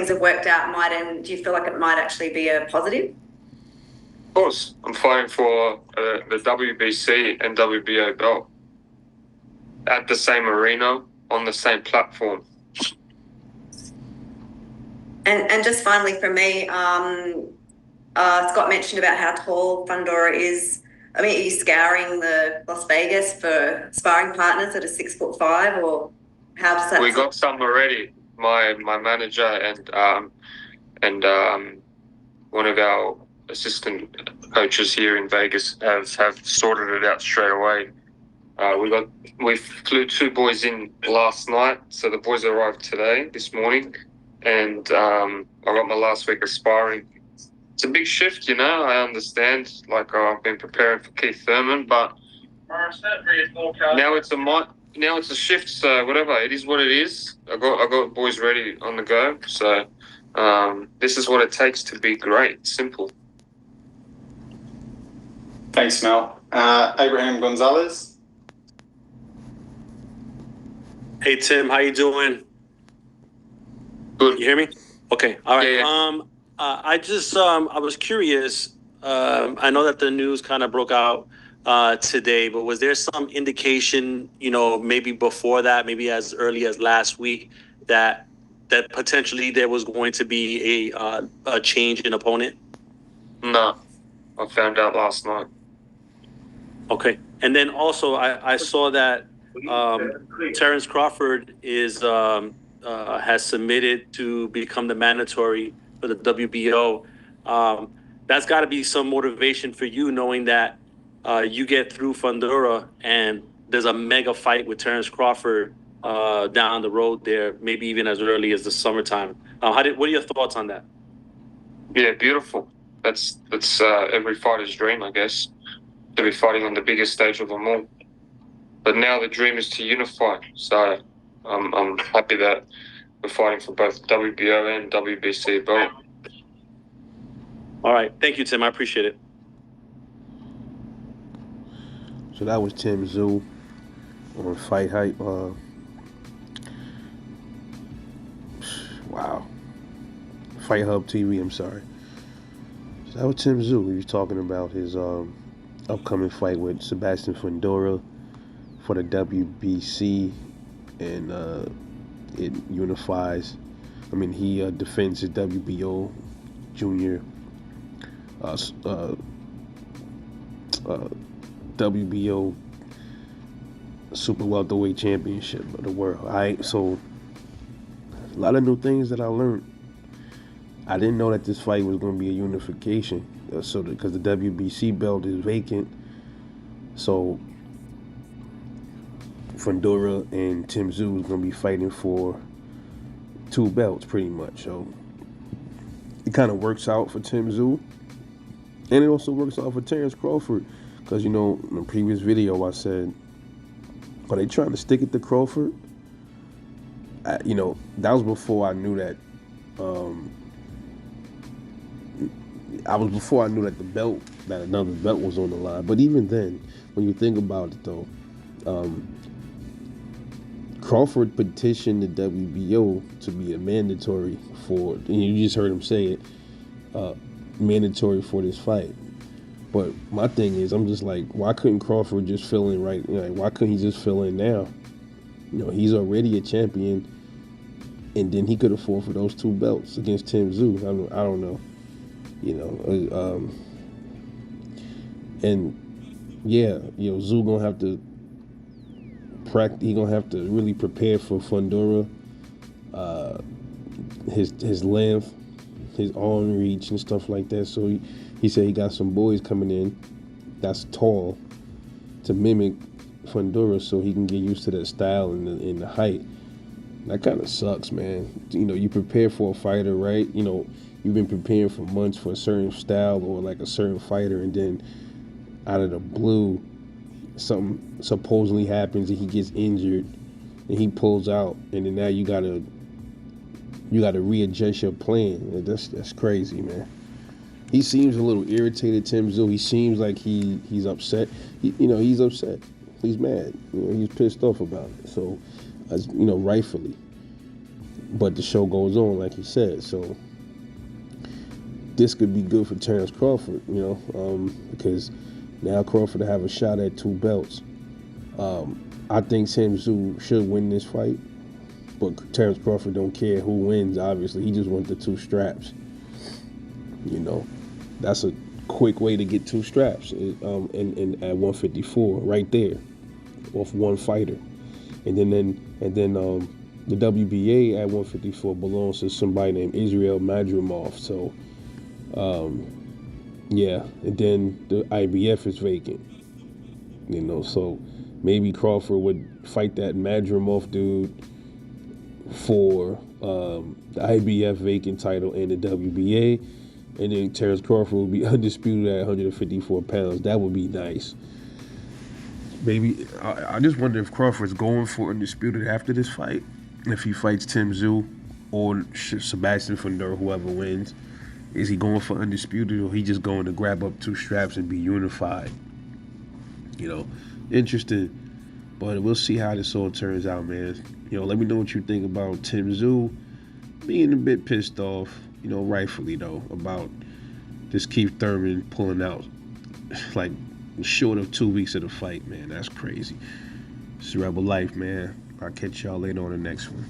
things have worked out, do you feel like it might actually be a positive? Of course, I'm fighting for the WBC and WBO belt at the same arena on the same platform. And just finally for me, Scott mentioned about how tall Fundora is. I mean, are you scouring the Las Vegas for sparring partners that are 6'5", or how does that? We got some already. My manager and one of our assistant coaches here in Vegas have sorted it out straight away. We flew 2 boys in last night, so the boys arrived this morning, and I got my last week of sparring. It's a big shift, I understand. Like, I've been preparing for Keith Thurman, but now it's a shift. So whatever, it is what it is. I got boys ready on the go. So this is what it takes to be great. Simple. Thanks, Mel. Abraham Gonzalez. Hey Tim, how you doing? Good. You hear me? Okay. All right. Yeah. I was curious. I know that the news kind of broke out today, but was there some indication, maybe before that, maybe as early as last week, that potentially there was going to be a change in opponent? No, I found out last night. Okay, and then also I saw that Terrence Crawford has submitted to become the mandatory for the WBO. That's got to be some motivation for you, knowing that you get through Fundora and there's a mega fight with Terrence Crawford down the road there, maybe even as early as the summertime. What are your thoughts on that? Yeah, beautiful. That's every fighter's dream, I guess, to be fighting on the biggest stage of them all. But now the dream is to unify. So I'm happy that we're fighting for both WBO and WBC belt. All right. Thank you, Tim. I appreciate it. So that was Tszyu on Fight Hype. Wow. Fight Hub TV, I'm sorry. So that was Tszyu. He was talking about his upcoming fight with Sebastian Fundora for the WBC, and it unifies. I mean, he defends his WBO junior WBO super welterweight championship of the world. All right, so a lot of new things that I learned. I didn't know that this fight was going to be a unification, because the WBC belt is vacant. So Fundora and Tszyu is going to be fighting for 2 belts, pretty much. So it kind of works out for Tszyu, and it also works out for Terrence Crawford, because in the previous video I said, are they trying to stick it to Crawford? That was before I knew that. Before I knew that another belt was on the line. But even then, when you think about it, though, Crawford petitioned the WBO to be a mandatory for, and you just heard him say it, mandatory for this fight. But my thing is, I'm just like, why couldn't Crawford just fill in right? Why couldn't he just fill in now? He's already a champion, and then he could have fought for those 2 belts against Tszyu. I don't know. And yeah, Tszyu gonna have to practice. He gonna have to really prepare for Fundora. His length, his arm reach, and stuff like that. So he said he got some boys coming in that's tall to mimic Fundora, so he can get used to that style and the height. That kind of sucks, man. You prepare for a fighter, right? You've been preparing for months for a certain style or like a certain fighter, and then out of the blue, something supposedly happens and he gets injured and he pulls out, and then now you gotta readjust your plan. That's crazy, man. He seems a little irritated, Tszyu. He seems like he's upset. He's upset. He's mad. He's pissed off about it. So, rightfully. but the show goes on, like you said. So this could be good for Terrence Crawford, because now Crawford will have a shot at 2 belts. I think Tszyu should win this fight, but Terrence Crawford don't care who wins. Obviously, he just wants the 2 straps. That's a quick way to get 2 straps, and at 154, right there, off one fighter, and then the WBA at 154 belongs to somebody named Israel Madrimov. So, yeah, and then the IBF is vacant. So maybe Crawford would fight that Madrimov dude for the IBF vacant title and the WBA, and then Terrence Crawford will be undisputed at 154 pounds. That would be nice. Maybe I just wonder if Crawford's going for undisputed after this fight. If he fights Tszyu or Sebastian Fundora, whoever wins, is he going for undisputed, or he just going to grab up 2 straps and be unified? Interesting. But we'll see how this all turns out, man. Let me know what you think about Tszyu being a bit pissed off, rightfully though, about this Keith Thurman pulling out like short of 2 weeks of the fight, man. That's crazy. It's Rebel Life, man. I'll catch y'all later on the next one.